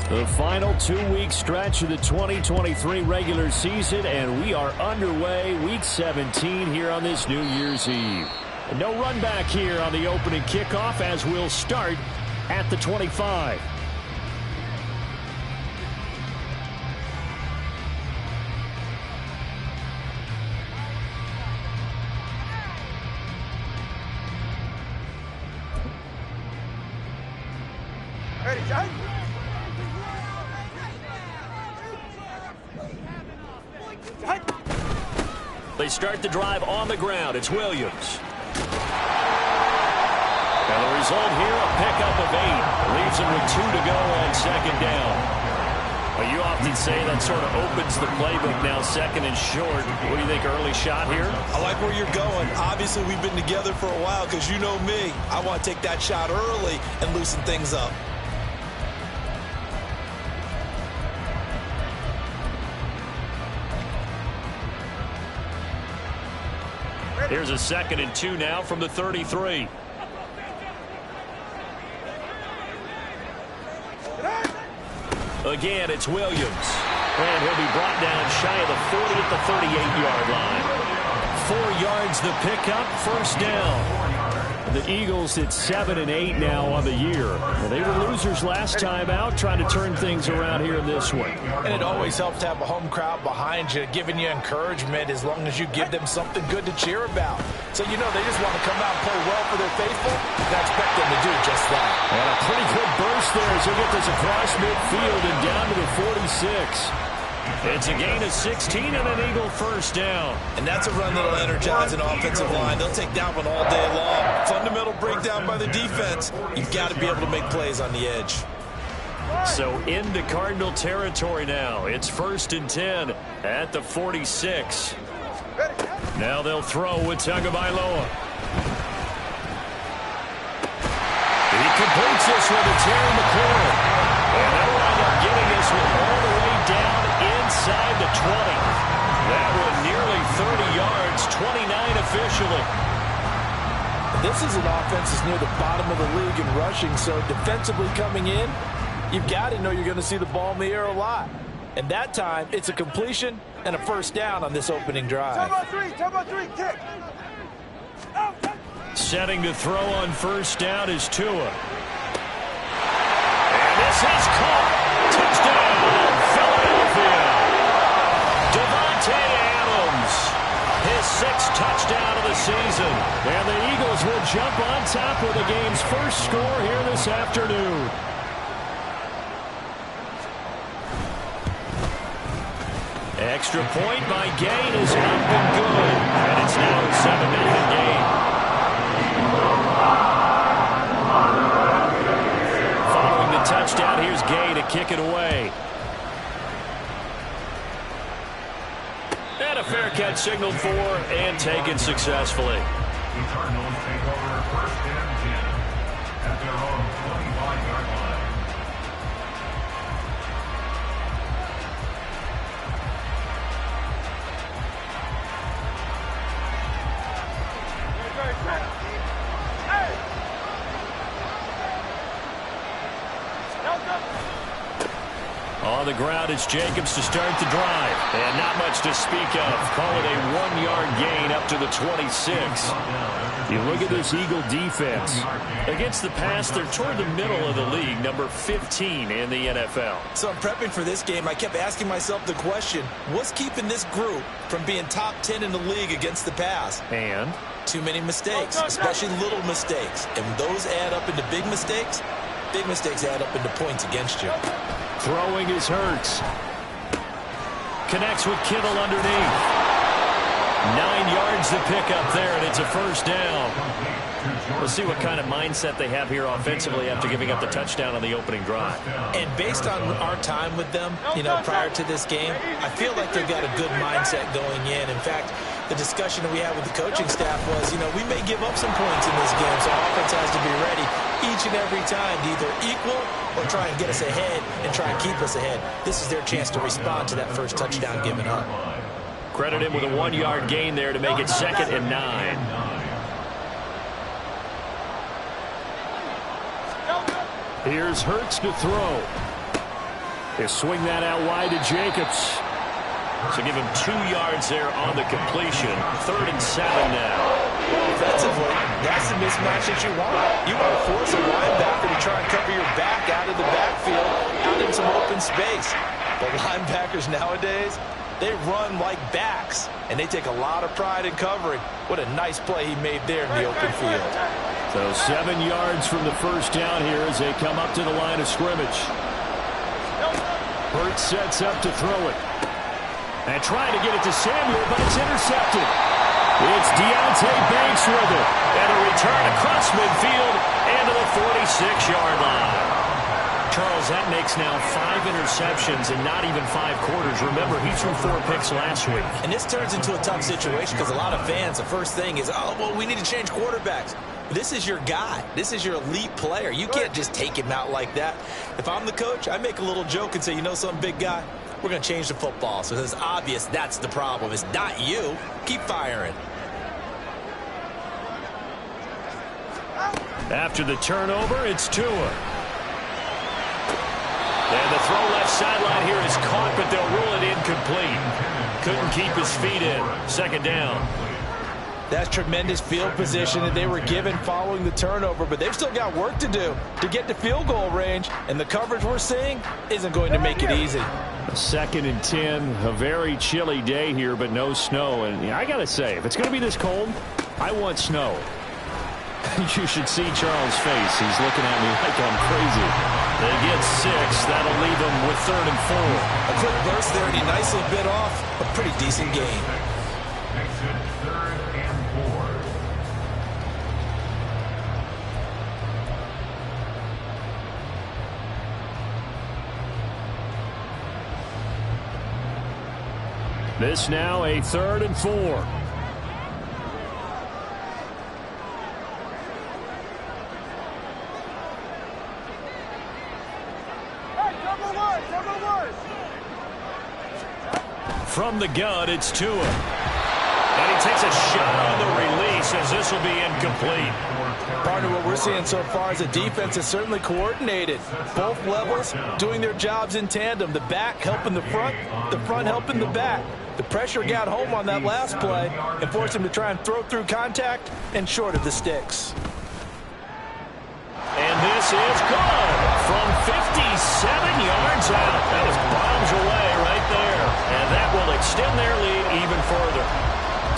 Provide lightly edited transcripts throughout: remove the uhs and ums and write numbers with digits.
The final 2-week stretch of the 2023 regular season, and we are underway week 17 here on this New Year's Eve. No run back here on the opening kickoff as we'll start at the 25. Ready, John? They start the drive on the ground. It's Williams. And the result here, a pickup of 8. Leaves him with 2 to go on second down. Well, you often say that sort of opens the playbook now, second and short. What do you think, early shot here? I like where you're going. Obviously, we've been together for a while because you know me. I want to take that shot early and loosen things up. Here's a 2nd and 2 now from the 33. Again, it's Williams. And he'll be brought down shy of the 40 at the 38-yard line. 4 yards the pickup, first down. The Eagles at 7 and 8 now on the year. Well, they were losers last time out, trying to turn things around here in this one. And it always helps to have a home crowd behind you, giving you encouragement as long as you give them something good to cheer about. So, you know, they just want to come out and play well for their faithful, and I expect them to do just that. And a pretty good burst there as he'll get this across midfield and down to the 46. It's a gain of 16 and an Eagle first down. And that's a run that'll energize an offensive line. They'll take that one all day long. Fundamental breakdown by the defense. You've got to be able to make plays on the edge. So into Cardinal territory now. It's 1st and 10 at the 46. Now they'll throw with Tagovailoa. He completes this with a tear in the corner. And they'll wind up getting this one all the way down inside the 20. That one nearly 30 yards, 29 officially. This is an offense that's near the bottom of the league in rushing, so defensively coming in, you've got to know you're going to see the ball in the air a lot. And that time, it's a completion and a first down on this opening drive. Turbo 3, kick. Setting to throw on first down is Tua. And this is caught. Touchdown, Philadelphia. Davante Adams, his 6th touchdown of the season. And the Eagles will jump on top with the game's first score here this afternoon. Extra point by Gain is up and good. And it's now a 7-0 game. Following the touchdown, here's Gay to kick it away. And a fair catch signaled for and taken successfully. The Cardinals take over 1st and 10 at their own 25-yard line. On the ground, it's Jacobs to start the drive. And not much to speak of. Call it a 1-yard gain up to the 26. You look at this Eagle defense. Against the pass, they're toward the middle of the league, number 15 in the NFL. So I'm prepping for this game. I kept asking myself the question, what's keeping this group from being top 10 in the league against the pass? And too many mistakes, especially little mistakes. And when those add up into big mistakes add up into points against you. throwing is Hurts. Connects with Kittle underneath. 9 yards to pick up there, and it's a first down. We'll see what kind of mindset they have here offensively after giving up the touchdown on the opening drive. And based on our time with them, prior to this game, I feel like they've got a good mindset going in. In fact, the discussion that we had with the coaching staff was, we may give up some points in this game, so our offense has to be ready each and every time to either equal or try and get us ahead and try and keep us ahead. This is their chance to respond to that first touchdown given up. Credit him with a 1-yard gain there to make it 2nd and 9. Here's Hurts to throw. They swing that out wide to Jacobs. So give him 2 yards there on the completion. 3rd and 7 now. Offensively, that's the mismatch that you want. You want to force a linebacker to try and cover your back out of the backfield, out in some open space. But linebackers nowadays, they run like backs, and they take a lot of pride in covering. What a nice play he made there in the open field. So 7 yards from the first down here as they come up to the line of scrimmage. Hurts sets up to throw it. And trying to get it to Samuel, but it's intercepted. It's Deonte Banks with it. And a return across midfield and to the 46-yard line. Charles, that makes now 5 interceptions in not even 5 quarters. Remember, he threw 4 picks last week. And this turns into a tough situation because a lot of fans, the first thing is, oh, well, we need to change quarterbacks. This is your guy. This is your elite player. You can't just take him out like that. If I'm the coach, I make a little joke and say, you know something, big guy? We're going to change the football. So it's obvious that's the problem. It's not you. Keep firing. After the turnover, it's Tua. And the throw left sideline here is caught, but they'll rule it incomplete. Couldn't keep his feet in. 2nd down. That's tremendous field position that they were given following the turnover, but they've still got work to do to get to field goal range, and the coverage we're seeing isn't going to make it easy. 2nd and 10, a very chilly day here, but no snow. And I got to say, if it's going to be this cold, I want snow. You should see Charles' face. He's looking at me like I'm crazy. They get 6. That'll leave them with 3rd and 4. A quick burst there, and he nicely bit off a pretty decent gain. Makes it 3rd and 4. This now a 3rd and 4. From the gun, it's Tua. And he takes a shot on the release as this will be incomplete. Partner, what we're seeing so far is a defense is certainly coordinated. Both levels doing their jobs in tandem. The back helping the front helping the back. The pressure got home on that last play and forced him to try and throw through contact and short of the sticks. And this is good from 57 yards out. That was bombs away right there. And that will extend their lead even further.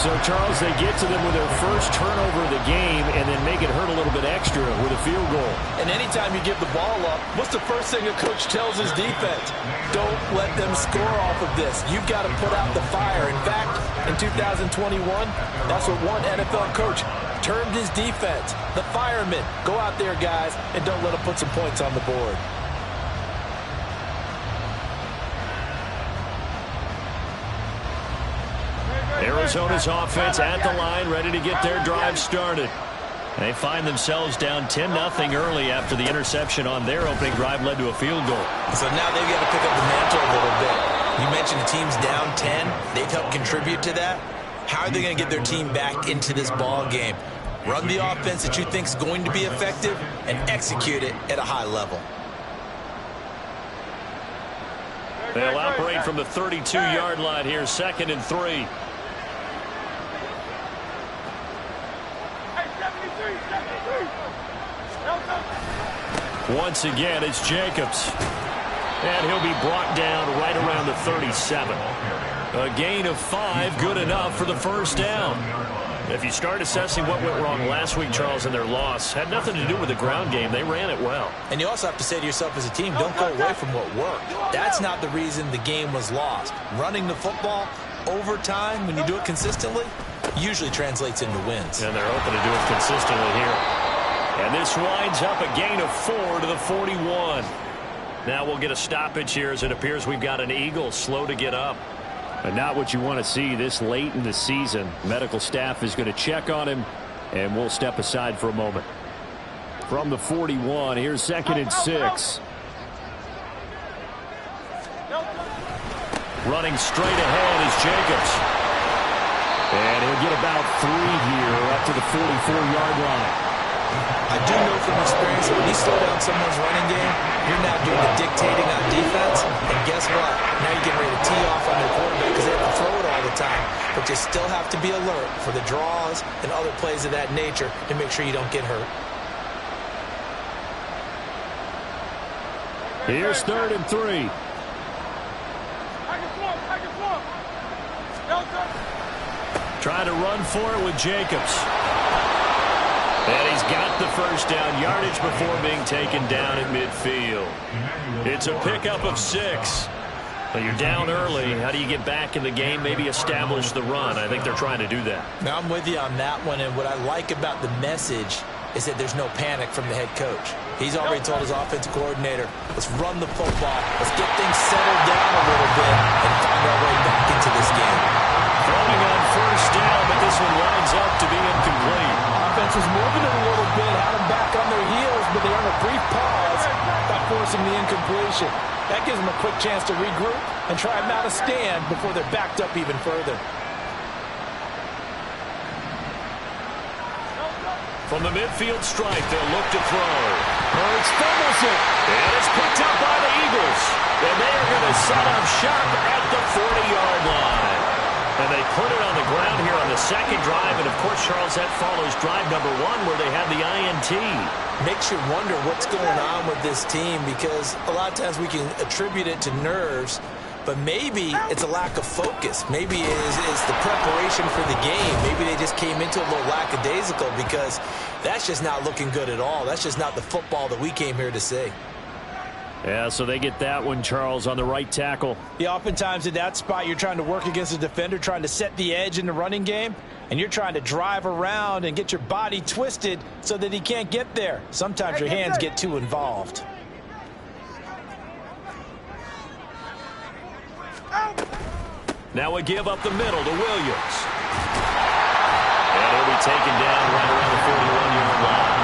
So, Charles, they get to them with their first turnover of the game and then make it hurt a little bit extra with a field goal. And anytime you give the ball up, what's the first thing a coach tells his defense? Don't let them score off of this. You've got to put out the fire. In fact, in 2021, that's what one NFL coach termed his defense. The firemen. Go out there, guys, and don't let them put some points on the board. Arizona's offense at the line, ready to get their drive started. They find themselves down 10-0 early after the interception on their opening drive led to a field goal. So now they've got to pick up the mantle a little bit. You mentioned the team's down 10. They've helped contribute to that. How are they going to get their team back into this ball game? Run the offense that you think is going to be effective and execute it at a high level. They'll operate from the 32-yard line here, 2nd and 3. Once again, it's Jacobs. And he'll be brought down right around the 37. A gain of 5, good enough for the first down. If you start assessing what went wrong last week, Charles, in their loss, had nothing to do with the ground game. They ran it well. And you also have to say to yourself as a team, don't go away from what worked. That's not the reason the game was lost. Running the football over time, when you do it consistently, usually translates into wins. And they're open to do it consistently here. And this winds up a gain of 4 to the 41. Now we'll get a stoppage here as it appears we've got an Eagle slow to get up. And not what you want to see this late in the season. Medical staff is going to check on him, and we'll step aside for a moment. From the 41, here's 2nd and 6. Running straight ahead is Jacobs. And he'll get about 3 here up to the 44-yard line. I do know from experience that when you slow down someone's running game, you're now doing the dictating on defense. And guess what? Now you're getting ready to tee off on their quarterback because they have to throw it all the time. But you still have to be alert for the draws and other plays of that nature to make sure you don't get hurt. Here's 3rd and 3. Trying to run for it with Jacobs. And he's got the first down yardage before being taken down at midfield. It's a pickup of 6. But you're down early. How do you get back in the game, maybe establish the run? I think they're trying to do that. Now, I'm with you on that one, and what I like about the message is that there's no panic from the head coach. He's already told his offensive coordinator, let's run the football, let's get things settled down a little bit and find our way back into this game. Throwing on first down, but this one lines up to be incomplete. Offense was moving it a little bit, had them back on their heels, but they earned a brief pause by forcing the incompletion. That gives them a quick chance to regroup and try and mount a stand before they're backed up even further. From the midfield stripe, they'll look to throw. Hurts fumbles it. And it's picked up by the Eagles. And they are going to set up shop at the 40-yard line. And they put it on the ground here on the second drive. And, of course, Charles, that follows drive number 1 where they had the INT. Makes you wonder what's going on with this team because a lot of times we can attribute it to nerves, but maybe it's a lack of focus. Maybe it's the preparation for the game. Maybe they just came into a little lackadaisical because that's just not looking good at all. That's just not the football that we came here to see. Yeah, so they get that one, Charles, on the right tackle. Yeah, oftentimes in that spot, you're trying to work against a defender, trying to set the edge in the running game, and you're trying to drive around and get your body twisted so that he can't get there. Sometimes your hands get too involved. Now we give up the middle to Williams. And he'll be taken down right around the 41-yard line.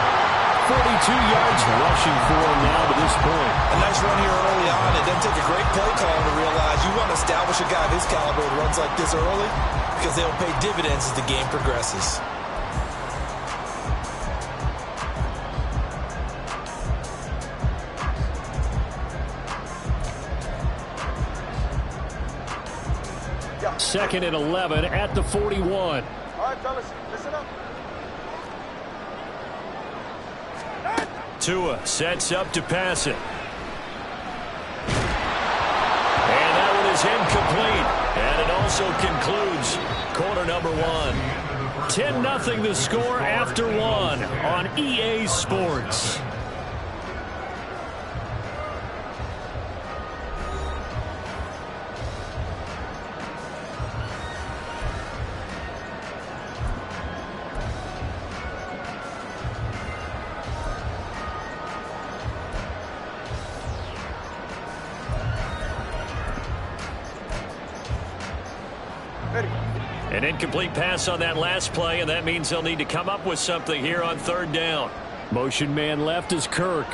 42 yards rushing for him now to this point. A nice run here early on. It doesn't take a great play call to realize you want to establish a guy of his caliber that runs like this early because they'll pay dividends as the game progresses. Second and 11 at the 41. All right, fellas, listen up. Tua sets up to pass it. And that one is incomplete. And it also concludes quarter number 1. 10-0 the score after 1 on EA Sports. An incomplete pass on that last play, and that means they'll need to come up with something here on 3rd down. Motion man left is Kirk.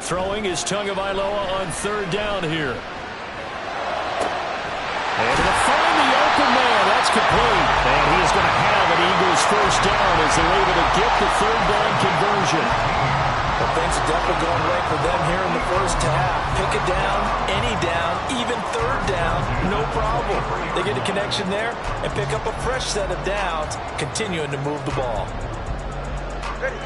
Throwing is Tagovailoa on 3rd down here. And to find the open man, that's complete. And he's going to have an Eagles first down as they're able to get the 3rd down conversion. Well, things are definitely going right for them here in the first half. Pick a down, any down, even 3rd down, no problem. They get a connection there and pick up a fresh set of downs, continuing to move the ball. Ready.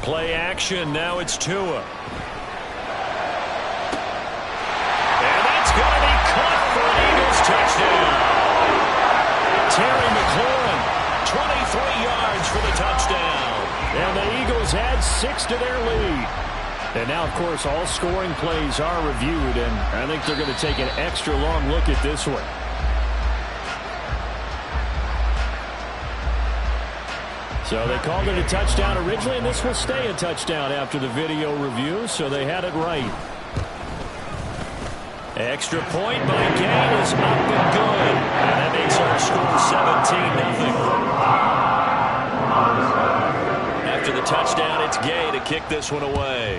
Play action, now it's Tua. And that's going to be caught for an Eagles touchdown. Terry McLaurin, 23 yards for the touchdown. And the Eagles add 6 to their lead. And now, of course, all scoring plays are reviewed, and I think they're going to take an extra long look at this one. So they called it a touchdown originally, and this will stay a touchdown after the video review, so they had it right. Extra point by Gain is up and good. And that makes our score 17-0. after the touchdown, it's Gay to kick this one away.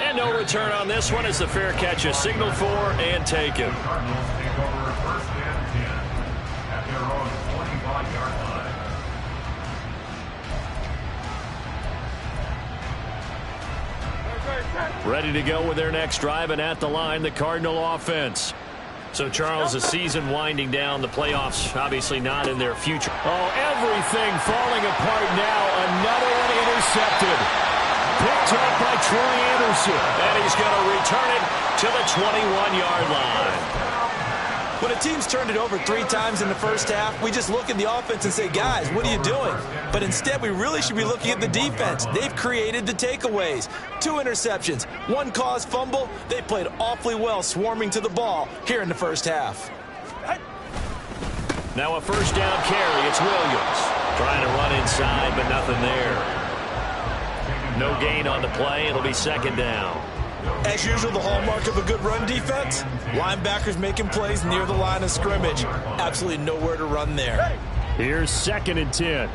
And no return on this one as the fair catch is signaled for and taken. Cardinals take over first and 10 at their own 25-yard line. Ready to go with their next drive, and at the line, the Cardinal offense. So, Charles, the season winding down, the playoffs obviously not in their future. Oh, everything falling apart now. Another one intercepted. Picked up by Troy Anderson. And he's going to return it to the 21-yard line. When a team's turned it over 3 times in the first half, we just look at the offense and say, guys, what are you doing? But instead, we really should be looking at the defense. They've created the takeaways. 2 interceptions, 1 caused fumble. They played awfully well swarming to the ball here in the first half. Now a first down carry. It's Williams. Trying to run inside, but nothing there. No gain on the play. It'll be second down. As usual, the hallmark of a good run defense, linebackers making plays near the line of scrimmage. Absolutely nowhere to run there. Here's 2nd and 10.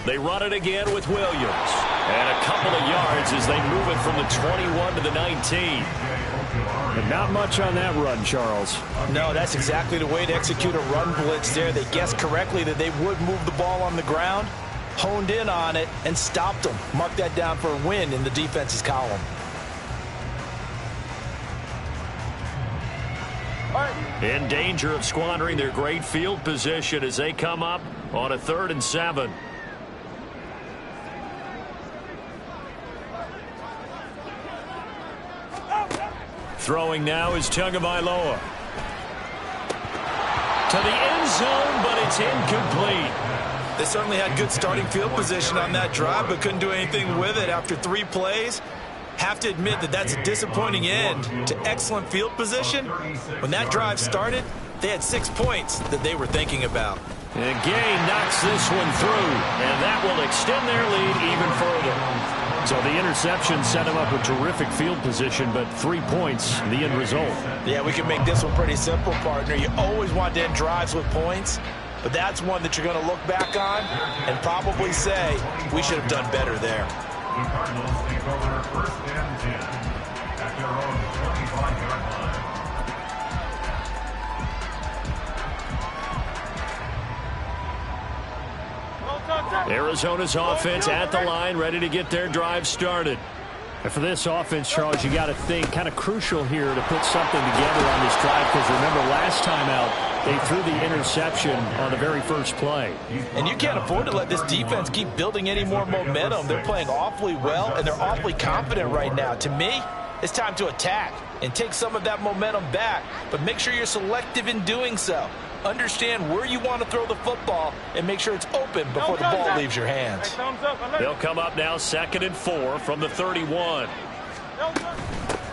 They run it again with Williams. And a couple of yards as they move it from the 21 to the 19. And not much on that run, Charles. No, that's exactly the way to execute a run blitz there. They guessed correctly that they would move the ball on the ground, honed in on it, and stopped them. Mark that down for a win in the defense's column. In danger of squandering their great field position as they come up on a 3rd and 7. Throwing now is Tagovailoa. To the end zone, but it's incomplete. They certainly had good starting field position on that drive, but couldn't do anything with it after 3 plays. Have to admit that that's a disappointing end to excellent field position. When that drive started, they had 6 points that they were thinking about. And Gay knocks this one through, and that will extend their lead even further. So the interception set him up with terrific field position, but 3 points, the end result. Yeah, we can make this one pretty simple, partner. You always want to end drives with points, but that's one that you're going to look back on and probably say, we should have done better there. The Cardinals take over first and 10 at their own 25-yard line. Arizona's offense at the line, ready to get their drive started. And for this offense, Charles, you got to think kind of crucial here to put something together on this drive, because remember last time out, they threw the interception on the very first play. And you can't afford to let this defense keep building any more momentum. They're playing awfully well, and they're awfully confident right now. To me, it's time to attack and take some of that momentum back, but make sure you're selective in doing so. Understand where you want to throw the football and make sure it's open before the ball leaves your hands. They'll come up now 2nd and 4 from the 31.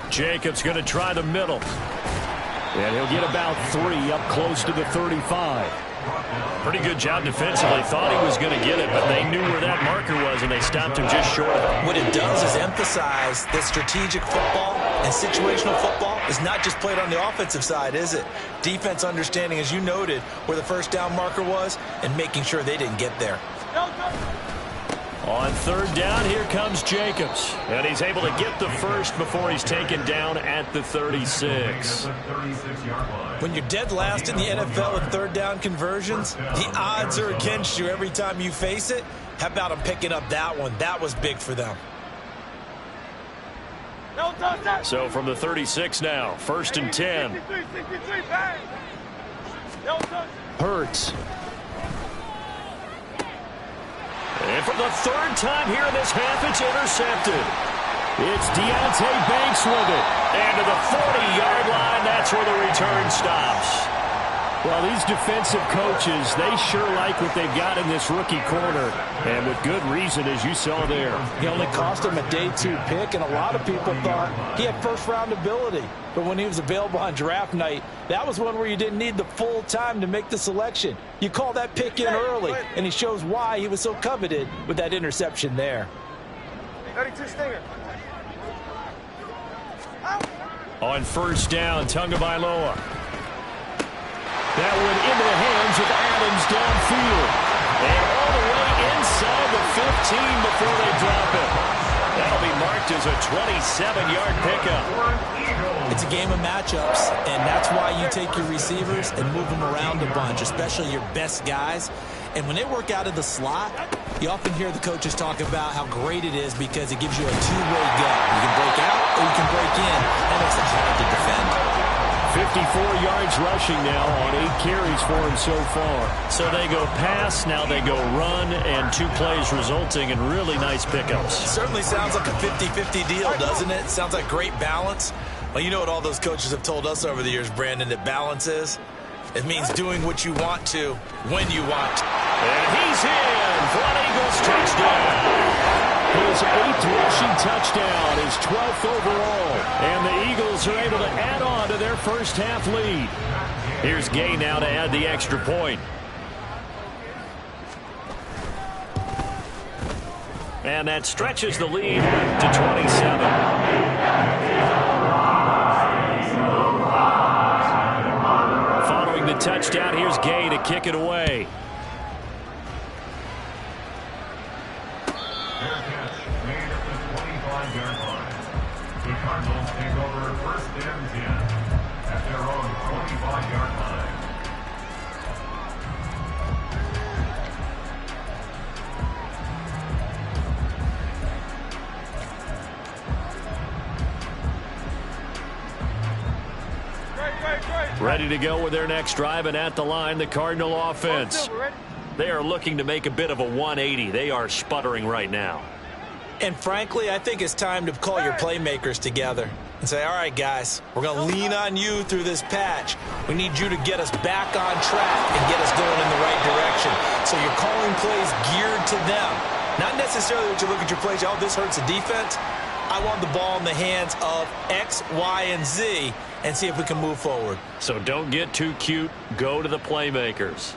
Jacobs going to try the middle. And he'll get about 3 up close to the 35. Pretty good job defensively. Thought he was going to get it, but they knew where that marker was, and they stopped him just short of it. What it does is emphasize that strategic football and situational football is not just played on the offensive side, is it? Defense understanding, as you noted, where the first down marker was and making sure they didn't get there. On 3rd down, here comes Jacobs. And he's able to get the first before he's taken down at the 36. When you're dead last in the NFL in 3rd down conversions, the odds are against you every time you face it. How about them picking up that one? That was big for them. So from the 36 now, 1st and 10. Hurts. And for the 3rd time here in this half, it's intercepted. It's Deonte Banks with it. And to the 40-yard line, that's where the return stops. Well, these defensive coaches, they sure like what they've got in this rookie corner. And with good reason, as you saw there. He only cost him a day 2 pick, and a lot of people thought he had first-round ability. But when he was available on draft night, that was one where you didn't need the full time to make the selection. You call that pick in early, and he shows why he was so coveted with that interception there. 32 Stinger. On 1st down, Tagovailoa. That went into the hands of Adams downfield. And all the way inside the 15 before they drop it. That'll be marked as a 27-yard pickup. It's a game of matchups, and that's why you take your receivers and move them around a bunch, especially your best guys. And when they work out of the slot, you often hear the coaches talk about how great it is because it gives you a two-way go. You can break out or you can break in. That makes it hard to defend. 54 yards rushing now on 8 carries for him so far. So they go pass, now they go run, and 2 plays resulting in really nice pickups. Certainly sounds like a 50-50 deal, doesn't it? Sounds like great balance. Well, you know what all those coaches have told us over the years, Brandon, that balance is? It means doing what you want to when you want to. And he's in for an Eagles touchdown. His 8th rushing touchdown, his 12th overall. And the Eagles are able to add on to their first half lead. Here's Gay now to add the extra point. And that stretches the lead to 27. Following the touchdown, here's Gay to kick it away. The Cardinals take over first and 10 at their own 25-yard line. Ready to go with their next drive, and at the line, the Cardinal offense. They are looking to make a bit of a 180. They are sputtering right now. And frankly, I think it's time to call your playmakers together and say, all right, guys, we're going to lean on you through this patch. We need you to get us back on track and get us going in the right direction. So you're calling plays geared to them. Not necessarily that you look at your plays, oh, this hurts the defense. I want the ball in the hands of X, Y, and Z and see if we can move forward. So don't get too cute. Go to the playmakers.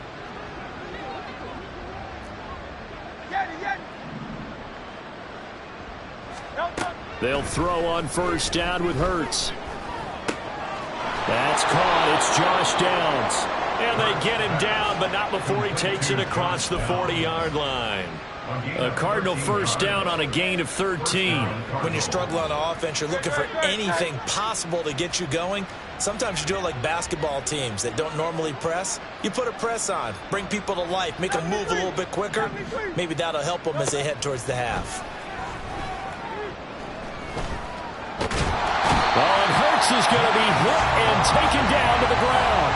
They'll throw on first down with Hurts. That's caught. It's Josh Downs. And they get him down, but not before he takes it across the 40-yard line. A Cardinal first down on a gain of 13. When you struggle on offense, you're looking for anything possible to get you going. Sometimes you do it like basketball teams that don't normally press. You put a press on, bring people to life, make them move a little bit quicker. Maybe that'll help them as they head towards the half. Oh, and Hurts is going to be hit and taken down to the ground.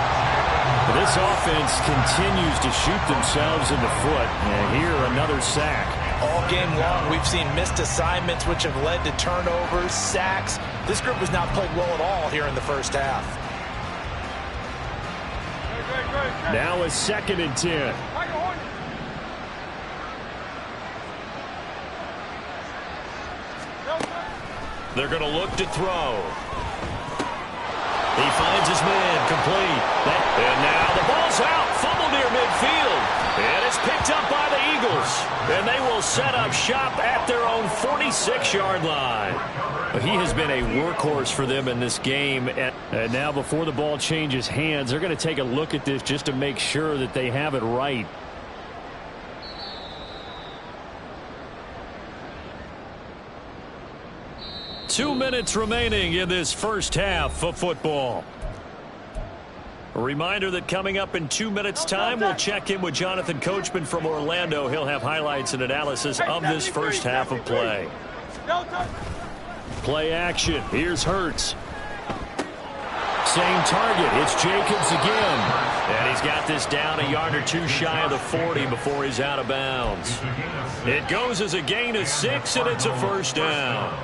This offense continues to shoot themselves in the foot. And here, another sack. All game long, we've seen missed assignments, which have led to turnovers, sacks. This group has not played well at all here in the first half. Now a 2nd and 10. They're going to look to throw. He finds his man, complete. And now the ball's out, fumble near midfield. And it's picked up by the Eagles. And they will set up shop at their own 46-yard line. He has been a workhorse for them in this game. And now before the ball changes hands, they're going to take a look at this just to make sure that they have it right. Two minutes remaining in this first half of football. A reminder that coming up in 2 minutes' time, we'll check in with Jonathan Coachman from Orlando. He'll have highlights and analysis of this first half of play. Play action. Here's Hurts. Same target. It's Jacobs again. And he's got this down a yard or two shy of the 40 before he's out of bounds. It goes as a gain of 6, and it's a first down.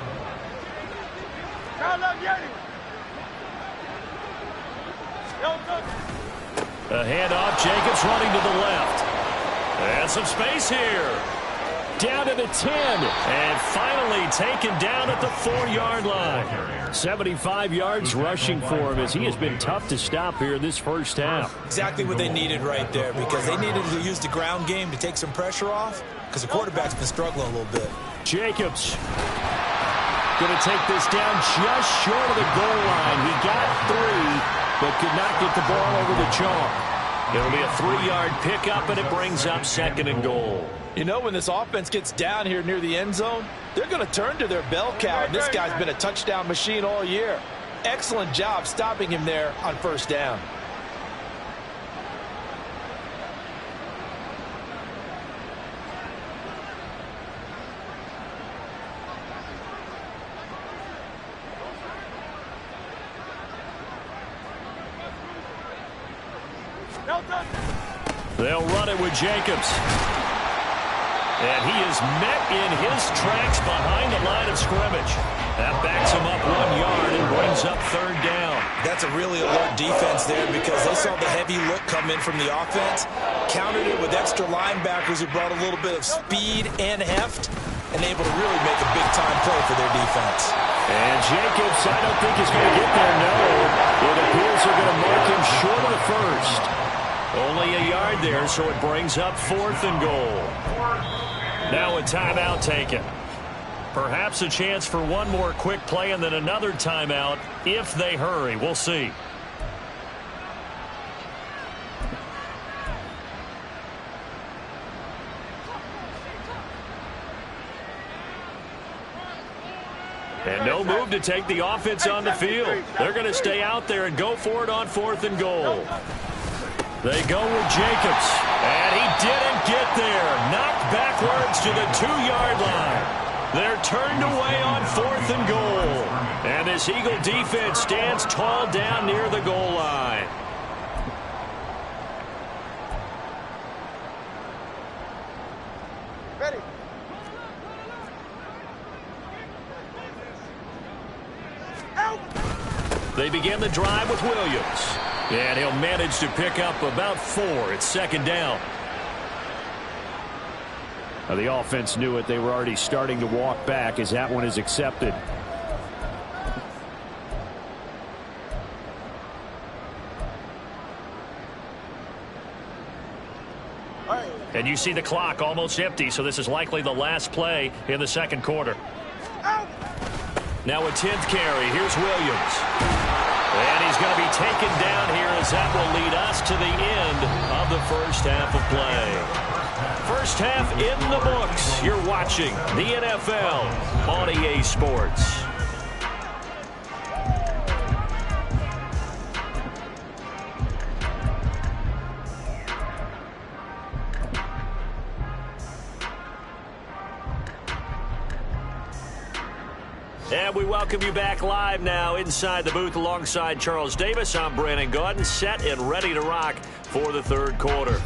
A handoff, Jacobs running to the left. And some space here. Down to the 10. And finally taken down at the 4-yard line. 75 yards rushing for him as he has been tough to stop here this first half. Exactly what they needed right there, because they needed to use the ground game to take some pressure off because the quarterback's been struggling a little bit. Jacobs going to take this down just short of the goal line. He got 3. but could not get the ball over the chalk. It'll be a 3-yard pickup, and it brings up 2nd and goal. You know, when this offense gets down here near the end zone, they're going to turn to their bell cow, and this guy's been a touchdown machine all year. Excellent job stopping him there on 1st down. They'll run it with Jacobs. And he is met in his tracks behind the line of scrimmage. That backs him up 1 yard and brings up 3rd down. That's a really alert defense there because they saw the heavy look come in from the offense, countered it with extra linebackers who brought a little bit of speed and heft, and able to really make a big-time play for their defense. And Jacobs, I don't think he's going to get there, no. It appears they're going to mark him short of the 1st. Only a yard there, so it brings up 4th and goal. Now a timeout taken. Perhaps a chance for one more quick play and then another timeout if they hurry. We'll see. And no move to take the offense on the field. They're going to stay out there and go for it on 4th and goal. They go with Jacobs, and he didn't get there. Knocked backwards to the 2-yard line. They're turned away on 4th and goal. And this Eagle defense stands tall down near the goal line. Ready. They begin the drive with Williams. And he'll manage to pick up about 4. It's 2nd down. Now the offense knew it. They were already starting to walk back as that one is accepted. And you see the clock almost empty, so this is likely the last play in the 2nd quarter. Now a 10th carry. Here's Williams. And he's going to be taken down here as that will lead us to the end of the 1st half of play. 1st half in the books. You're watching the NFL on EA Sports. And we welcome you back live now inside the booth alongside Charles Davis. I'm Brandon Gaudin, set and ready to rock for the 3rd quarter.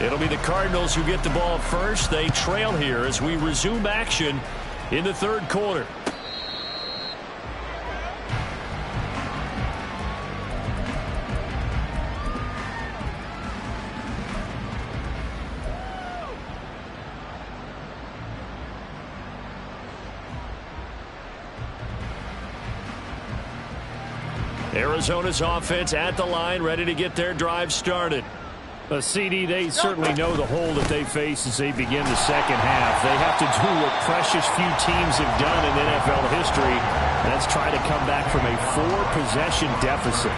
It'll be the Cardinals who get the ball first. They trail here as we resume action in the 3rd quarter. Arizona's offense at the line, ready to get their drive started. CD, they certainly know the hole that they face as they begin the 2nd half. They have to do what precious few teams have done in NFL history. That's try to come back from a 4-possession deficit.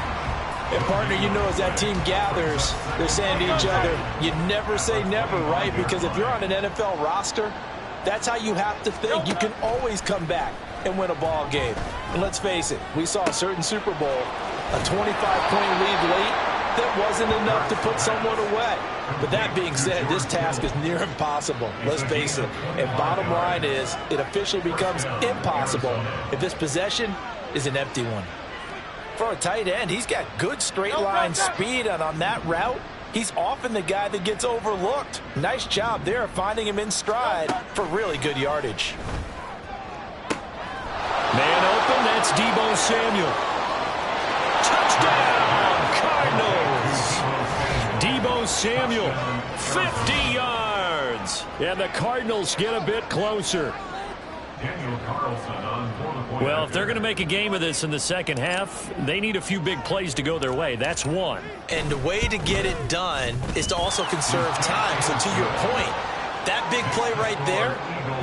And, partner, you know, as that team gathers, they're saying to each other, you never say never, right? Because if you're on an NFL roster, that's how you have to think. You can always come back and win a ball game. And let's face it, we saw a certain Super Bowl, a 25-point lead late, that wasn't enough to put someone away. But that being said, this task is near impossible. Let's face it. And bottom line is, it officially becomes impossible if this possession is an empty one. For a tight end, he's got good straight line speed, and on that route, he's often the guy that gets overlooked. Nice job there finding him in stride for really good yardage. Man open, that's Deebo Samuel. Touchdown, Cardinals. Deebo Samuel, 50 yards. And the Cardinals get a bit closer. Daniel Carlson on for the point. Well, if they're going to make a game of this in the second half, they need a few big plays to go their way. That's one. And the way to get it done is to also conserve time. So to your point, that big play right there,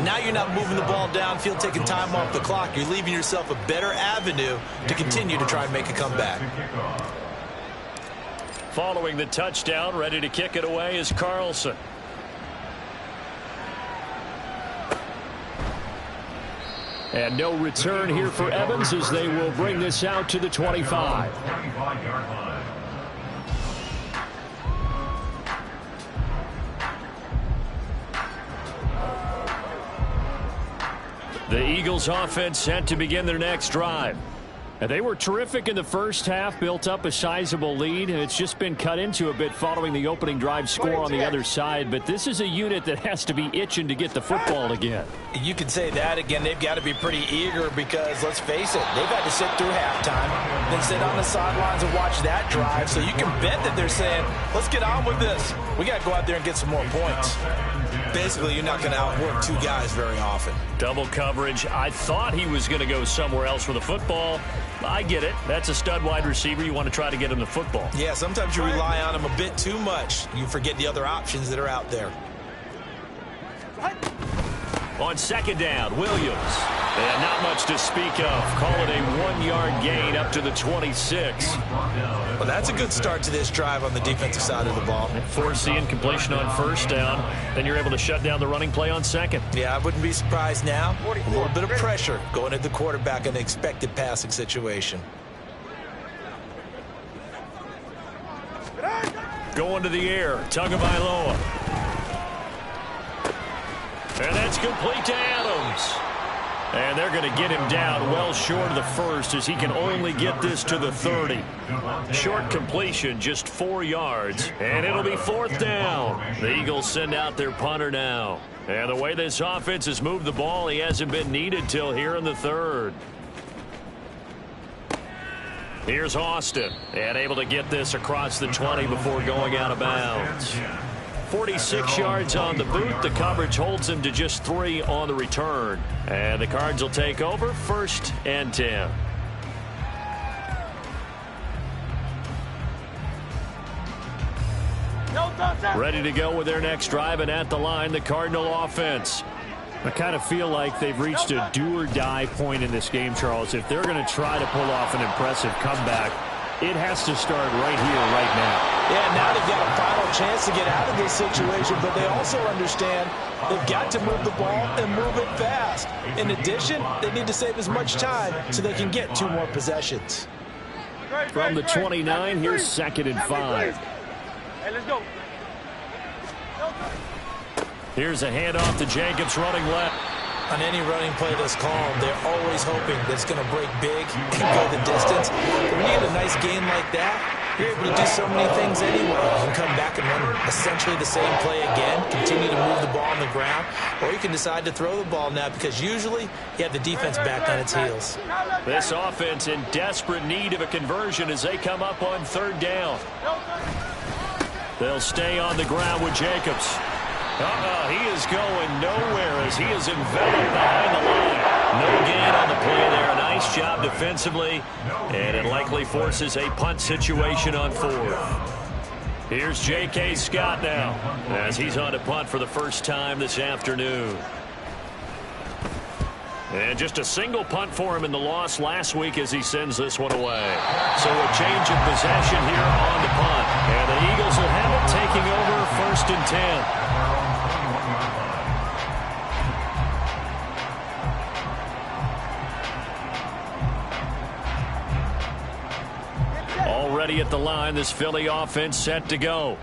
now you're not moving the ball downfield, taking time off the clock. You're leaving yourself a better avenue to continue to try and make a comeback. Following the touchdown, ready to kick it away is Carlson. And no return here for Evans as they will bring this out to the 25. 25-yard line. The Eagles offense set to begin their next drive. And they were terrific in the first half, built up a sizable lead, and it's just been cut into a bit following the opening drive score on the other side. But this is a unit that has to be itching to get the football again. You can say that again. They've got to be pretty eager because, let's face it, they've had to sit through halftime, then sit on the sidelines and watch that drive. So you can bet that they're saying, let's get on with this. We got to go out there and get some more points. Basically, you're not going to outwork two guys very often. Double coverage. I thought he was going to go somewhere else with the football. I get it. That's a stud wide receiver. You want to try to get him the football. Yeah, sometimes you rely on him a bit too much. You forget the other options that are out there. On second down, Williams. And not much to speak of. Call it a 1-yard gain up to the 26. Well, that's a good start to this drive on the defensive side of the ball. Force the incompletion on first down. Then you're able to shut down the running play on second. Yeah, I wouldn't be surprised now. A little bit of pressure going at the quarterback in an expected passing situation. Going to the air. Tagovailoa. And that's complete to Adams. And they're going to get him down well short of the first as he can only get this to the 30. Short completion, just 4 yards. And it'll be fourth down. The Eagles send out their punter now. And the way this offense has moved the ball, he hasn't been needed till here in the third. Here's Austin. And able to get this across the 20 before going out of bounds. 46 yards on the boot. The coverage holds him to just 3 on the return. And the Cards will take over, 1st and 10. Ready to go with their next drive, and at the line, the Cardinal offense. I kind of feel like they've reached a do-or-die point in this game, Charles. If they're going to try to pull off an impressive comeback, it has to start right here, right now. Yeah, now they've got a final chance to get out of this situation, but they also understand they've got to move the ball and move it fast. In addition, they need to save as much time so they can get 2 more possessions. From the 29, here's 2nd and 5. Hey, let's go. Here's a handoff to Jacobs running left. On any running play that's called, they're always hoping that it's going to break big and go the distance. But when you get a nice game like that, you're able to do so many things anyway. You can come back and run essentially the same play again, continue to move the ball on the ground, or you can decide to throw the ball now because usually you have the defense back on its heels. This offense in desperate need of a conversion as they come up on 3rd down. They'll stay on the ground with Jacobs. He is going nowhere as he is enveloped behind the line. No gain on the play there. A nice job defensively, and it likely forces a punt situation on 4th. Here's J.K. Scott now as he's on to punt for the first time this afternoon. And just a single punt for him in the loss last week as he sends this one away. So a change of possession here on the punt. And the Eagles will have it taking over 1st and 10. Already at the line, this Philly offense set to go.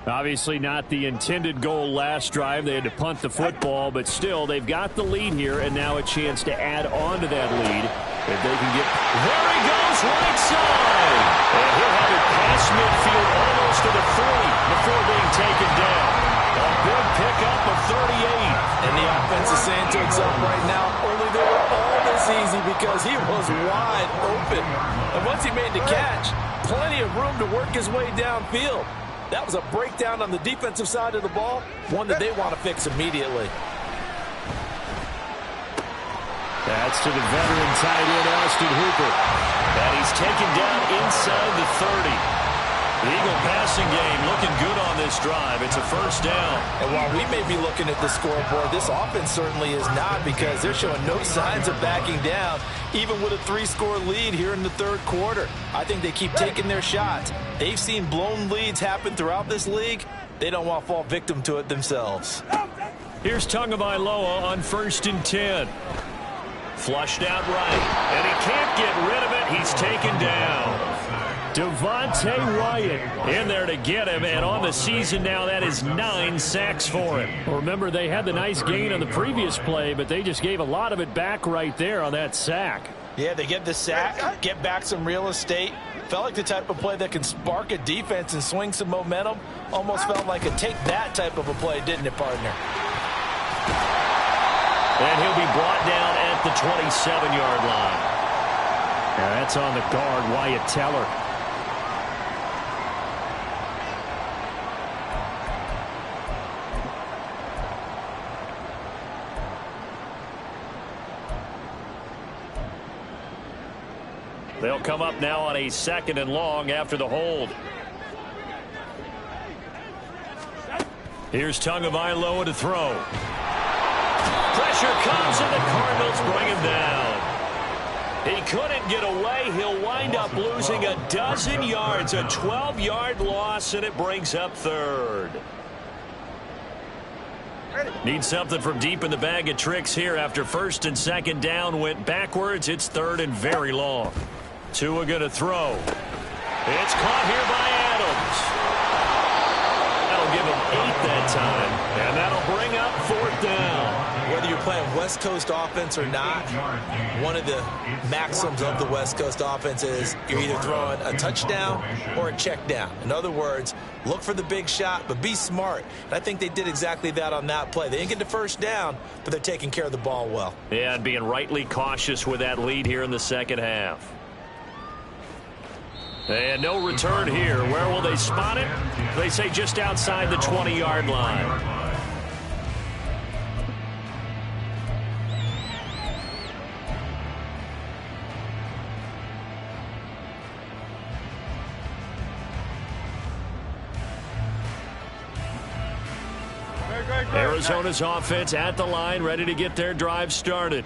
Obviously not the intended goal last drive. They had to punt the football, but still, they've got the lead here, and now a chance to add on to that lead. If they can get... There he goes, right side! And he'll have it past midfield almost to the 40 before being taken down. A big pickup of 38. And the offense is saying to itself right now, only they were all this easy because he was wide open. And once he made the catch, plenty of room to work his way downfield. That was a breakdown on the defensive side of the ball, one that they want to fix immediately. That's to the veteran tight end, Austin Hooper. And he's taken down inside the 30. The Eagle passing game looking good on this drive. It's a first down. And while we may be looking at the scoreboard, this offense certainly is not, because they're showing no signs of backing down, even with a 3-score lead here in the third quarter. I think they keep taking their shots. They've seen blown leads happen throughout this league. They don't want to fall victim to it themselves. Here's Tagovailoa on 1st and 10. Flushed out right, and he can't get rid of it. He's taken down. Devontae Wyatt in there to get him, and on the season now, that is 9 sacks for him. Well, remember, they had the nice gain on the previous play, but they just gave a lot of it back right there on that sack. Yeah, they get the sack, get back some real estate. Felt like the type of play that can spark a defense and swing some momentum. Almost felt like a take that type of a play, didn't it, partner? And he'll be brought down at the 27-yard line. Now that's on the guard, Wyatt Teller. They'll come up now on a 2nd and long after the hold. Here's Tagovailoa to throw. Pressure comes, and the Cardinals bring him down. He couldn't get away. He'll wind up losing a dozen yards, a 12-yard loss, and it brings up 3rd. Need something from deep in the bag of tricks here after 1st and 2nd down went backwards. It's 3rd and very long. Tua going to throw. It's caught here by Adams. That'll give him 8 that time, and that'll bring up 4th down. Whether you're playing West Coast offense or not, one of the maxims of the West Coast offense is you're either throwing a touchdown or a check down. In other words, look for the big shot, but be smart. And I think they did exactly that on that play. They didn't get the first down, but they're taking care of the ball well. Yeah, and being rightly cautious with that lead here in the second half. And no return here. Where will they spot it? They say just outside the 20-yard line. Arizona's offense at the line, ready to get their drive started.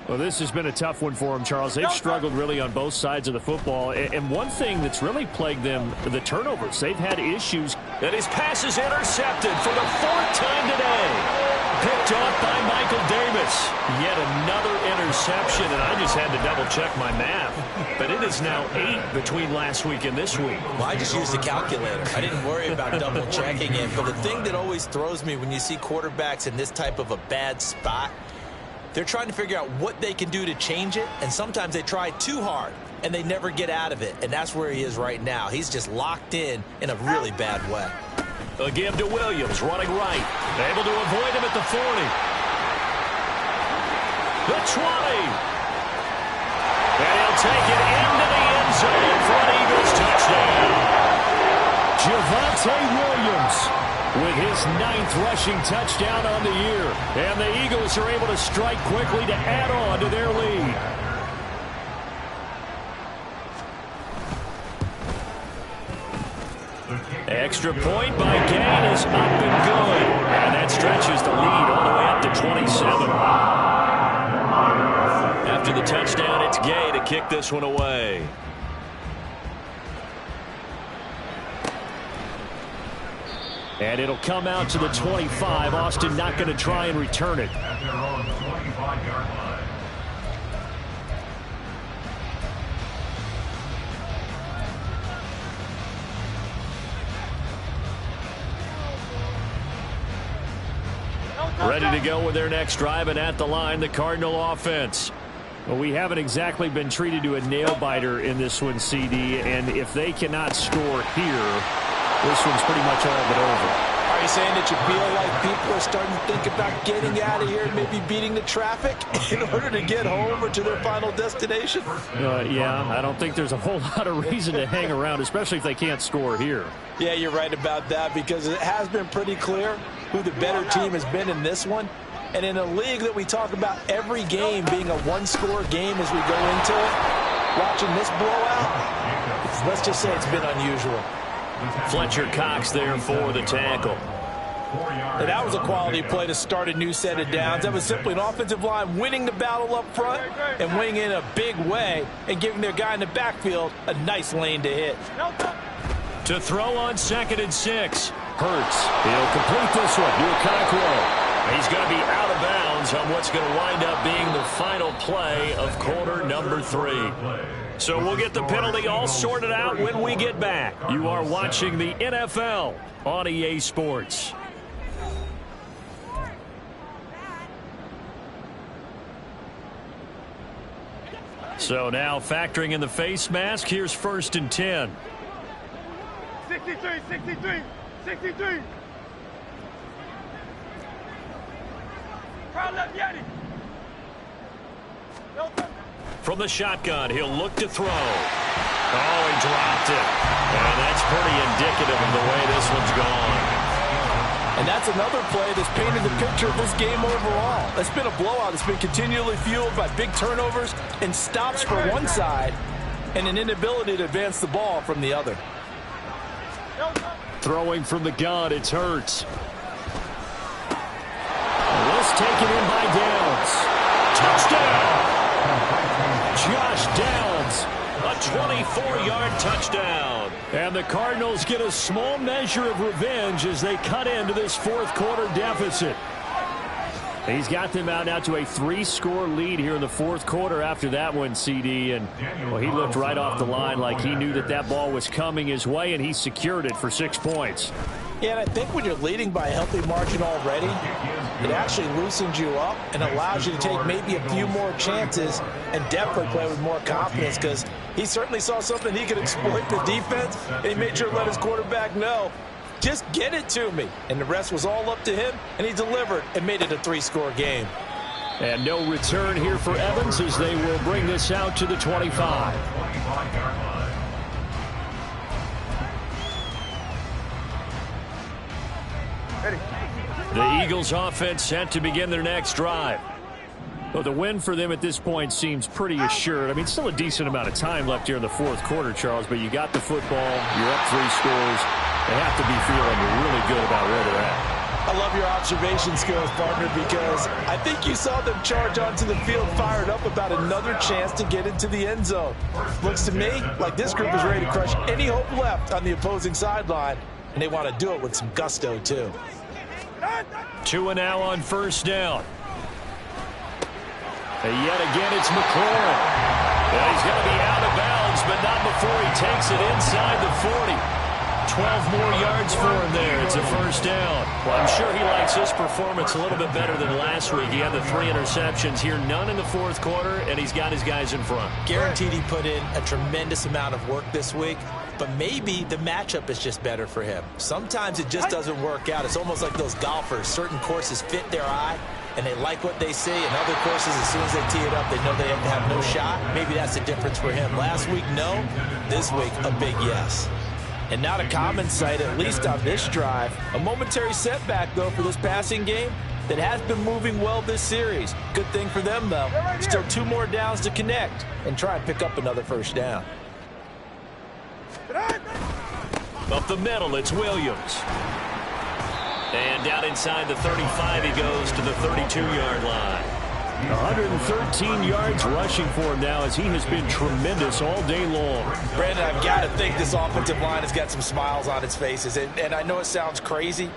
Well, this has been a tough one for them, Charles. They've struggled really on both sides of the football. And one thing that's really plagued them, the turnovers. They've had issues. And his pass is intercepted for the 4th time today. Picked off by Michael Davis. Yet another interception, and I just had to double-check my math. But it is now 8 between last week and this week. Well, I just used the calculator. I didn't worry about double-checking it. But the thing that always throws me when you see quarterbacks in this type of a bad spot, they're trying to figure out what they can do to change it, and sometimes they try too hard, and they never get out of it, and that's where he is right now. He's just locked in a really bad way. A give to Williams, running right. Able to avoid him at the 40. The 20. And he'll take it into the end zone for an Eagles touchdown. Javonte Williams with his 9th rushing touchdown on the year. And the Eagles are able to strike quickly to add on to their lead. Extra point by Gain is up and good. And that stretches the lead all the way up to 27. After the touchdown, it's Gay to kick this one away. And it'll come out to the 25. Austin not going to try and return it. At their own 25-yard line. Ready to go with their next drive, and at the line, the Cardinal offense. Well, we haven't exactly been treated to a nail-biter in this one, CD, and if they cannot score here, this one's pretty much all but over. Are you saying that you feel like people are starting to think about getting out of here, maybe beating the traffic in order to get home or to their final destination? Yeah, I don't think there's a whole lot of reason to hang around, especially if they can't score here. Yeah, you're right about that, because it has been pretty clear who the better team has been in this one. And in a league that we talk about every game being a one-score game as we go into it, watching this blowout, let's just say it's been unusual. Fletcher Cox there for the tackle. And that was a quality play to start a new set of downs. That was simply an offensive line winning the battle up front and winning in a big way and giving their guy in the backfield a nice lane to hit. To throw on 2nd and 6. Hurts. He'll complete this one. Okonkwo. He's going to be out of bounds on what's going to wind up being the final play of quarter number 3. So we'll get the penalty all sorted out when we get back. You are watching the NFL on EA Sports. So now factoring in the face mask, here's 1st and 10. 63. Crowd left, Yeti. From the shotgun, he'll look to throw. Oh, he dropped it. And that's pretty indicative of the way this one's gone. And that's another play that's painted the picture of this game overall. It's been a blowout. It's been continually fueled by big turnovers and stops for one side and an inability to advance the ball from the other. Throwing from the gun, it's Hurts. This taken in by Downs. Touchdown! Josh Downs, a 24-yard touchdown. And the Cardinals get a small measure of revenge as they cut into this 4th quarter deficit. He's got them out now to a 3-score lead here in the 4th quarter after that one, CD. And, well, he looked right off the line like he knew that that ball was coming his way, and he secured it for 6 points. Yeah, and I think when you're leading by a healthy margin already, it actually loosens you up and allows you to take maybe a few more chances and definitely play with more confidence, because he certainly saw something he could exploit the defense, and he made sure to let his quarterback know, just get it to me. And the rest was all up to him, and he delivered and made it a 3-score game. And no return here for Evans as they will bring this out to the 25. The Eagles offense set to begin their next drive. Well, the win for them at this point seems pretty assured. I mean, still a decent amount of time left here in the 4th quarter, Charles, but you got the football, you're up 3 scores. They have to be feeling really good about where they're at. I love your observation skills, partner, because I think you saw them charge onto the field fired up about another chance to get into the end zone. Looks to me like this group is ready to crush any hope left on the opposing sideline, and they want to do it with some gusto, too. 2 and now on 1st down. And yet again, it's McLaurin. And he's going to be out of bounds, but not before he takes it inside the 40. 12 more yards for him there. It's a 1st down. Well, I'm sure he likes his performance a little bit better than last week. He had the 3 interceptions here, none in the 4th quarter, and he's got his guys in front. Guaranteed he put in a tremendous amount of work this week, but maybe the matchup is just better for him. Sometimes it just doesn't work out. It's almost like those golfers. Certain courses fit their eye, and they like what they see. And other courses, as soon as they tee it up, they know they have no shot. Maybe that's the difference for him. Last week, no. This week, a big yes. And not a common sight, at least on this drive. A momentary setback, though, for this passing game that has been moving well this series. Good thing for them, though. Still 2 more downs to connect and try and pick up another 1st down. Up the middle, it's Williams. And down inside the 35, he goes to the 32-yard line. 113 yards rushing for him now as he has been tremendous all day long. Brandon, I've got to think this offensive line has got some smiles on its faces. And I know it sounds crazy,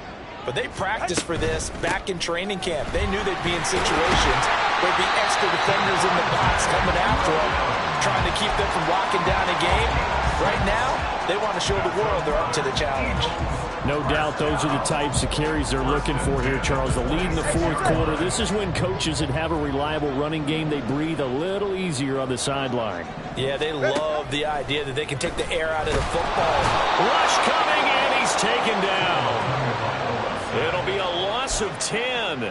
but they practiced for this back in training camp. They knew they'd be in situations where there'd be extra defenders in the box coming after them, trying to keep them from locking down a game. Right now, they want to show the world they're up to the challenge. No doubt those are the types of carries they're looking for here, Charles. The lead in the 4th quarter. This is when coaches that have a reliable running game, they breathe a little easier on the sideline. Yeah, they love the idea that they can take the air out of the football. Rush coming, and he's taken down. It'll be a loss of 10,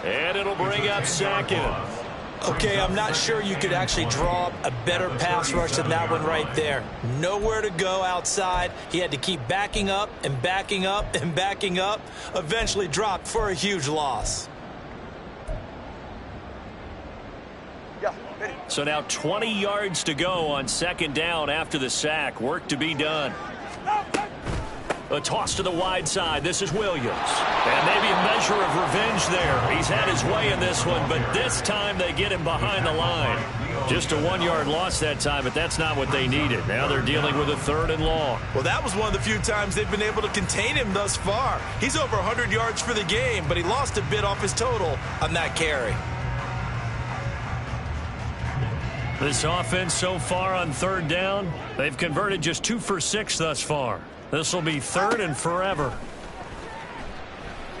and it'll bring up 2nd. Okay, I'm not sure you could actually draw a better pass rush than that one right there. Nowhere to go outside. He had to keep backing up and backing up and backing up. Eventually dropped for a huge loss. So now 20 yards to go on second down after the sack. Work to be done. A toss to the wide side. This is Williams. And maybe a measure of revenge there. He's had his way in this one, but this time they get him behind the line. Just a 1-yard loss that time, but that's not what they needed. Now they're dealing with a 3rd and long. Well, that was one of the few times they've been able to contain him thus far. He's over 100 yards for the game, but he lost a bit off his total on that carry. This offense so far on 3rd down, they've converted just 2 for 6 thus far. This will be 3rd and forever.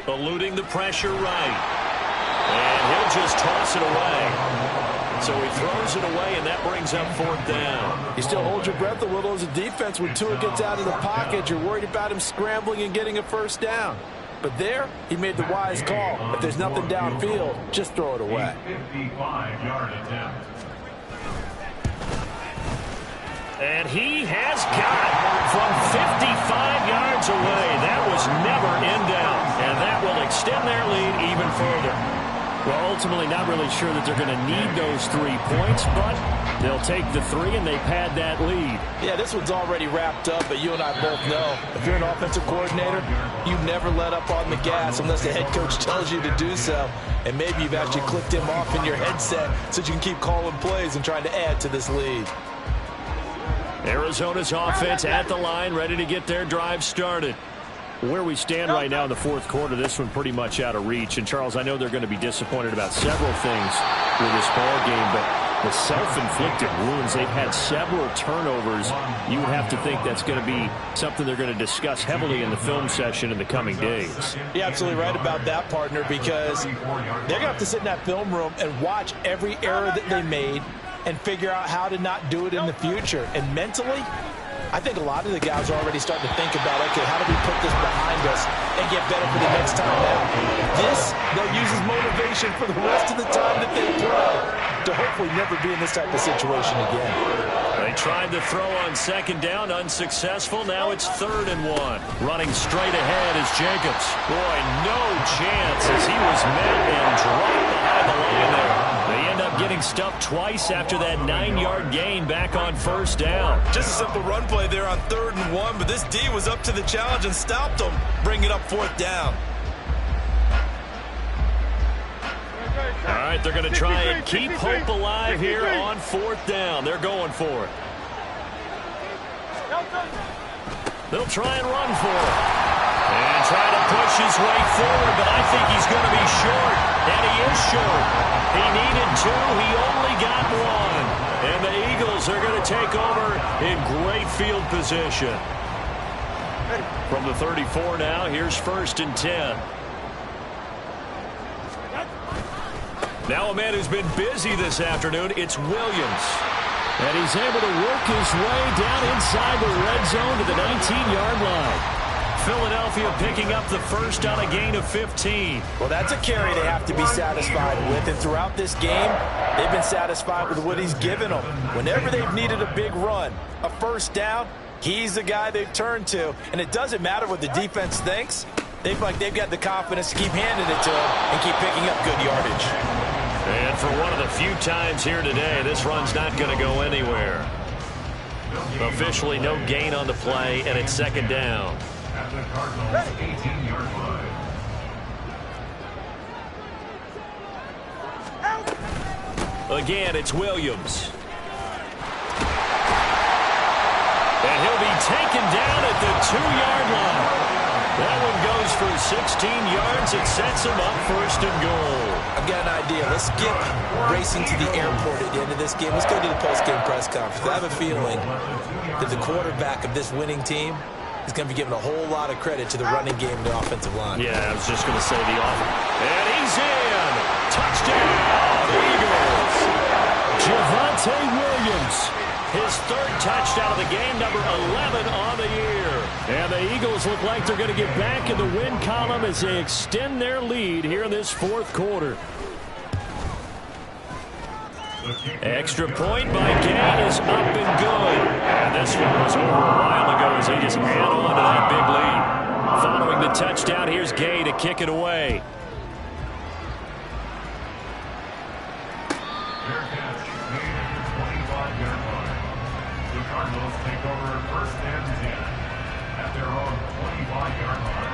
Eluding the pressure right. And he'll just toss it away. So he throws it away, and that brings up 4th down. You still hold your breath a little as a defense when Tua gets out of the pocket. You're worried about him scrambling and getting a 1st down. But there, he made the wise call. If there's nothing downfield, just throw it away. 55-yard attempt. And he has got from 55 yards away. That was never in doubt. And that will extend their lead even further. Well, ultimately not really sure that they're going to need those 3 points, but they'll take the 3 and they pad that lead. Yeah, this one's already wrapped up, but you and I both know if you're an offensive coordinator, you never let up on the gas unless the head coach tells you to do so. And maybe you've actually clicked him off in your headset so you can keep calling plays and trying to add to this lead. Arizona's offense at the line, ready to get their drive started. Where we stand right now in the 4th quarter, this one pretty much out of reach. And, Charles, I know they're going to be disappointed about several things with this ball game, but the self-inflicted wounds, they've had several turnovers. You would have to think that's going to be something they're going to discuss heavily in the film session in the coming days. You're absolutely right about that, partner, because they're going to have to sit in that film room and watch every error that they made and figure out how to not do it in the future. And mentally, I think a lot of the guys are already starting to think about, okay, how do we put this behind us and get better for the next time out? This, they'll use as motivation for the rest of the time that they play to hopefully never be in this type of situation again. They tried to throw on second down, unsuccessful. Now it's 3rd and 1. Running straight ahead is Jacobs. Boy, no chance as he was met and dropped behind the line there. They end up getting stuffed twice after that 9-yard gain back on 1st down. Just a simple run play there on 3rd and 1, but this D was up to the challenge and stopped them, bringing up 4th down. All right, they're going to try and keep hope alive here on 4th down. They're going for it. They'll try and run for it. And try to push his way forward, but I think he's going to be short. And he is short. He needed 2. He only got 1. And the Eagles are going to take over in great field position. From the 34 now, here's 1st and 10. Now a man who's been busy this afternoon, it's Williams. And he's able to work his way down inside the red zone to the 19-yard line. Philadelphia picking up the 1st on a gain of 15. Well, that's a carry they have to be satisfied with. And throughout this game, they've been satisfied with what he's given them. Whenever they've needed a big run, a 1st down, he's the guy they've turned to. And it doesn't matter what the defense thinks. They've got the confidence to keep handing it to him and keep picking up good yardage. And for one of the few times here today, this run's not going to go anywhere. Officially no gain on the play, and it's 2nd down. At the Cardinals' 18-yard line. Again, it's Williams. And he'll be taken down at the 2-yard line. That one goes for 16 yards. It sets him up 1st and goal. I've got an idea. Let's skip racing to the airport at the end of this game. Let's go to the post-game press conference. I have a feeling that the quarterback of this winning team is going to be given a whole lot of credit to the running game and the offensive line. Yeah, I was just going to say the offense. And he's in. Touchdown, Eagles. Javonte Williams. His 3rd touchdown of the game, number 11 on the year. And the Eagles look like they're going to get back in the win column as they extend their lead here in this 4th quarter. Extra point by Gay is up and good. And this one was over a while ago as they just add on to that big lead. Following the touchdown, here's Gay to kick it away. take over first and 10 at their own 25-yard line.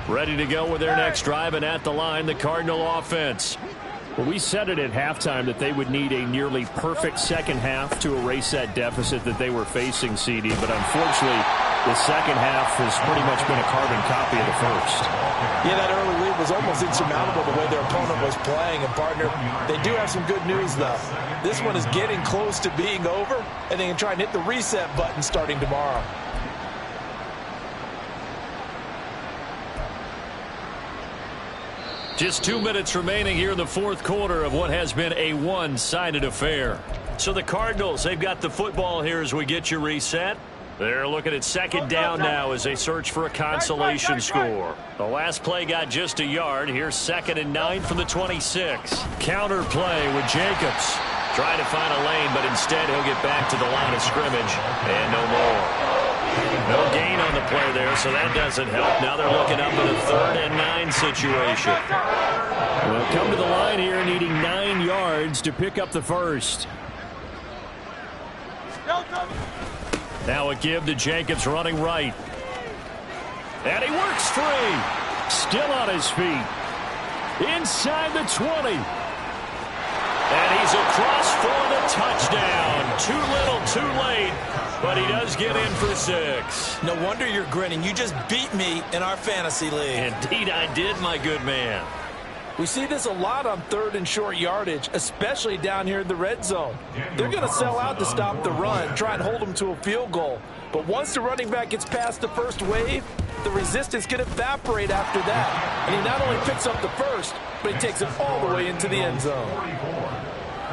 Ready to go with their next drive, and at the line, the Cardinal offense. Well, we said it at halftime that they would need a nearly perfect second half to erase that deficit that they were facing, CD. But unfortunately, the second half has pretty much been a carbon copy of the first. Yeah, that early lead was almost insurmountable the way their opponent was playing. And, partner, they do have some good news, though. This one is getting close to being over, and they can try and hit the reset button starting tomorrow. Just 2 minutes remaining here in the fourth quarter of what has been a one-sided affair. So the Cardinals, they've got the football here as we get you reset. They're looking at second down now as they search for a consolation score. The last play got just a yard. Here's 2nd and 9 from the 26. Counter play with Jacobs. Trying to find a lane, but instead he'll get back to the line of scrimmage. And no more. No gain on the play there, so that doesn't help. Now they're looking up in a 3rd and 9 situation. Well, come to the line here needing 9 yards to pick up the first. Now a give to Jacobs running right. And he works free. Still on his feet. Inside the 20. And he's across for the touchdown. Too little, too late. But he does get in for 6. No wonder you're grinning. You just beat me in our fantasy league. Indeed I did, my good man. We see this a lot on 3rd and short yardage, especially down here in the red zone. They're going to sell out to stop the run, try and hold them to a field goal. But once the running back gets past the first wave, the resistance can evaporate after that. And he not only picks up the first, but he takes it all the way into the end zone.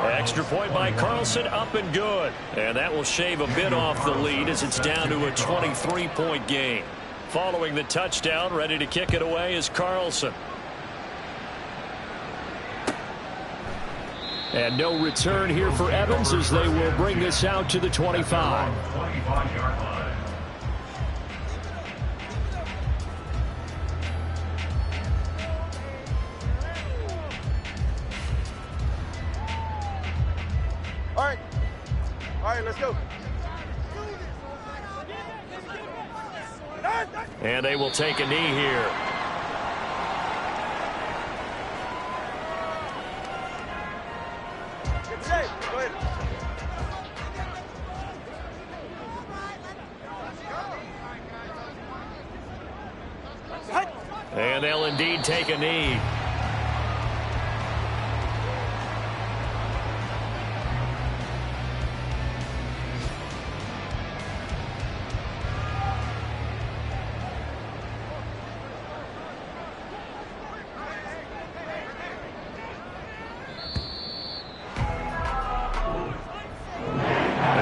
Extra point by Carlson, up and good. And that will shave a bit off the lead as it's down to a 23-point game. Following the touchdown, ready to kick it away is Carlson. And no return here for Evans as they will bring this out to the 25. 25-yard line. All right, let's go. And they will take a knee here. Get safe. Go ahead. And they'll indeed take a knee.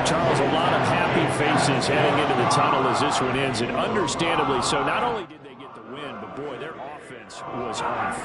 Charles, a lot of happy faces heading into the tunnel as this one ends, and understandably so. Not only did they get the win, but boy, their offense was on fire.